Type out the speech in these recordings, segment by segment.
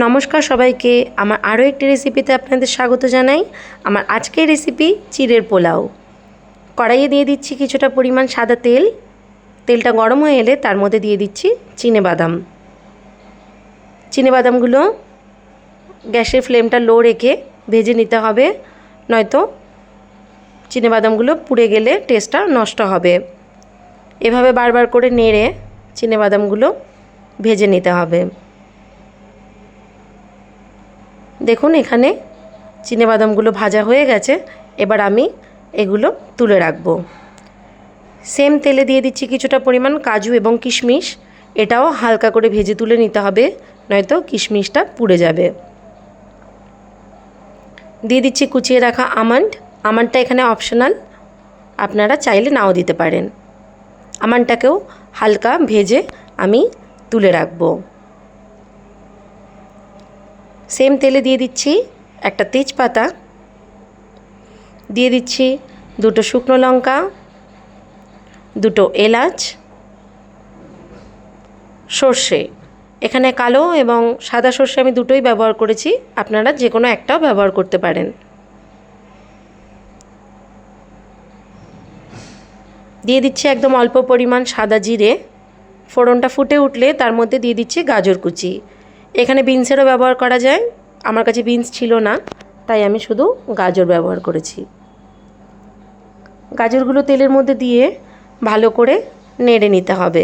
নমস্কার সবাইকে, আমার আরও একটি রেসিপিতে আপনাদের স্বাগত জানাই। আমার আজকের রেসিপি চিড়ের পোলাও। কড়াইয়ে দিয়ে দিচ্ছি কিছুটা পরিমাণ সাদা তেল। তেলটা গরম হয়ে এলে তার মধ্যে দিয়ে দিচ্ছি চিনেবাদাম। চিনেবাদামগুলো গ্যাসের ফ্লেমটা লো রেখে ভেজে নিতে হবে, নয়তো চিনেবাদামগুলো পুড়ে গেলে টেস্টটা নষ্ট হবে। এভাবে বারবার করে নেড়ে চিনেবাদামগুলো ভেজে নিতে হবে। দেখুন এখানে চিনেবাদামগুলো ভাজা হয়ে গেছে। এবার আমি এগুলো তুলে রাখব। সেম তেলে দিয়ে দিচ্ছি কিছুটা পরিমাণ কাজু এবং কিশমিশ। এটাও হালকা করে ভেজে তুলে নিতে হবে, নয়তো কিশমিশটা পুড়ে যাবে। দিয়ে দিচ্ছি কুচিয়ে রাখা আমন্ড। আমন্ডটা এখানে অপশনাল, আপনারা চাইলে নাও দিতে পারেন। আমন্ডটাকেও হালকা ভেজে আমি তুলে রাখবো। সেম তেলে দিয়ে দিচ্ছি একটা তেজপাতা, দিয়ে দিচ্ছি দুটো শুকনো লঙ্কা, দুটো এলাচ, সর্ষে। এখানে কালো এবং সাদা সর্ষে আমি দুটোই ব্যবহার করেছি, আপনারা যে কোনো একটাও ব্যবহার করতে পারেন। দিয়ে দিচ্ছি একদম অল্প পরিমাণ সাদা জিরে। ফোড়নটা ফুটে উঠলে তার মধ্যে দিয়ে দিচ্ছি গাজর কুচি। এখানে বিনসেরও ব্যবহার করা যায়, আমার কাছে বিনস ছিল না, তাই আমি শুধু গাজর ব্যবহার করেছি। গাজরগুলো তেলের মধ্যে দিয়ে ভালো করে নেড়ে নিতে হবে।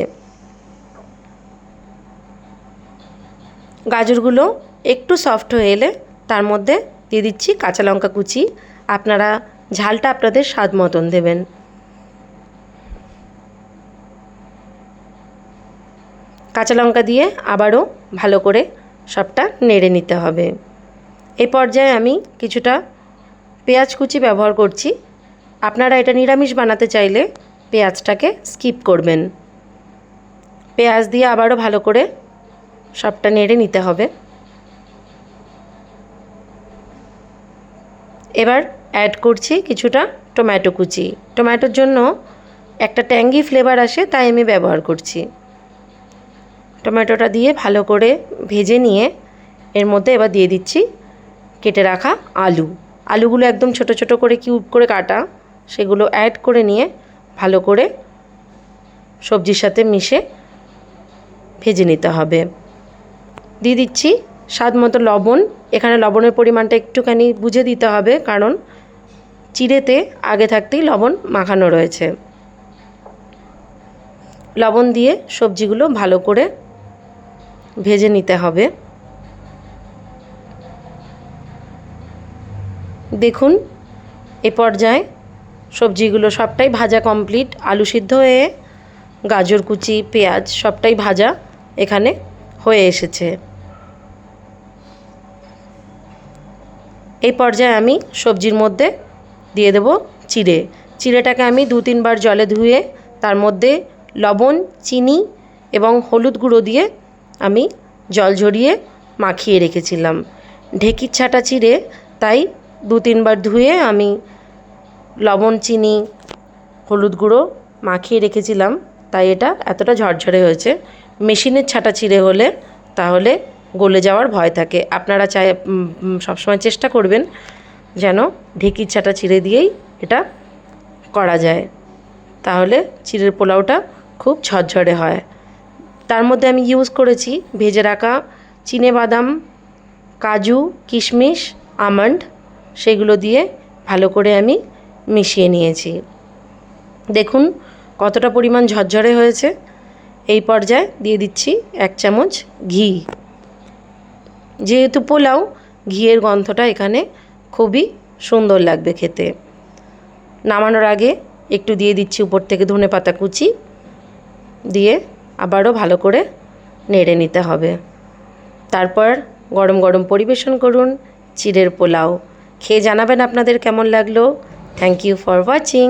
গাজরগুলো একটু সফট হয়ে এলে তার মধ্যে দিয়ে দিচ্ছি কাঁচা লঙ্কা কুচি। আপনারা ঝালটা আপনাদের স্বাদ মতন দেবেন। কাঁচা লঙ্কা দিয়ে আবারও ভালো করে সবটা নেড়ে নিতে হবে। এই পর্যায়ে আমি কিছুটা পেঁয়াজ কুচি ব্যবহার করছি। আপনারা এটা নিরামিষ বানাতে চাইলে পেঁয়াজটাকে স্কিপ করবেন। পেঁয়াজ দিয়ে আবারও ভালো করে সবটা নেড়ে নিতে হবে। এবার অ্যাড করছি কিছুটা টমেটো কুচি। টমেটোর জন্য একটা ট্যাঙ্গি ফ্লেভার আসে, তাই আমি ব্যবহার করছি। টমেটোটা দিয়ে ভালো করে ভেজে নিয়ে এর মধ্যে এবার দিয়ে দিচ্ছি কেটে রাখা আলু। আলুগুলো একদম ছোট ছোট করে কিউব করে কাটা, সেগুলো অ্যাড করে নিয়ে ভালো করে সবজির সাথে মিশে ভেজে নিতে হবে। দিয়ে দিচ্ছি স্বাদ মতো লবণ। এখানে লবণের পরিমাণটা একটুখানি বুঝে দিতে হবে, কারণ চিড়েতে আগে থাকতেই লবণ মাখানো রয়েছে। লবণ দিয়ে সবজিগুলো ভালো করে ভেজে নিতে হবে। দেখুন এই পর্যায়ে সবজিগুলো সবটাই ভাজা কমপ্লিট। আলু সিদ্ধ হয়ে গাজর কুচি, পেঁয়াজ সবটাই ভাজা এখানে হয়ে এসেছে। এই পর্যায়ে আমি সবজির মধ্যে দিয়ে দেব চিড়ে। চিড়েটাকে আমি 2-3 বার জলে ধুয়ে তার মধ্যে লবণ, চিনি এবং হলুদ গুঁড়ো দিয়ে আমি জল ঝরিয়ে মাখিয়ে রেখেছিলাম। ঢেঁকির ছাঁটা চিড়ে, তাই 2-3 বার ধুয়ে আমি লবণ, চিনি, হলুদ গুঁড়ো মাখিয়ে রেখেছিলাম, তাই এটা এতটা ঝরঝরে হয়েছে। মেশিনের ছাঁটা চিড়ে হলে তাহলে গলে যাওয়ার ভয় থাকে। আপনারা সবসময় চেষ্টা করবেন যেন ঢেঁকির ছাঁটা চিড়ে দিয়েই এটা করা যায়, তাহলে চিড়ের পোলাওটা খুব ঝরঝরে হয়। তার মধ্যে আমি ইউজ করেছি ভেজে রাখা চিনেবাদাম, কাজু, কিশমিশ, আমন্ড, সেগুলো দিয়ে ভালো করে আমি মিশিয়ে নিয়েছি। দেখুন কতটা পরিমাণ ঝরঝরে হয়েছে। এই পর্যায়ে দিয়ে দিচ্ছি 1 চামচ ঘি। যেহেতু পোলাও, ঘিয়ের গন্ধটা এখানে খুবই সুন্দর লাগবে খেতে। নামানোর আগে একটু দিয়ে দিচ্ছি উপর থেকে ধনেপাতা কুচি, দিয়ে আবারও ভালো করে নেড়ে নিতে হবে। তারপর গরম গরম পরিবেশন করুন চিড়ের পোলাও। খেয়ে জানাবেন আপনাদের কেমন লাগলো। Thank you for watching.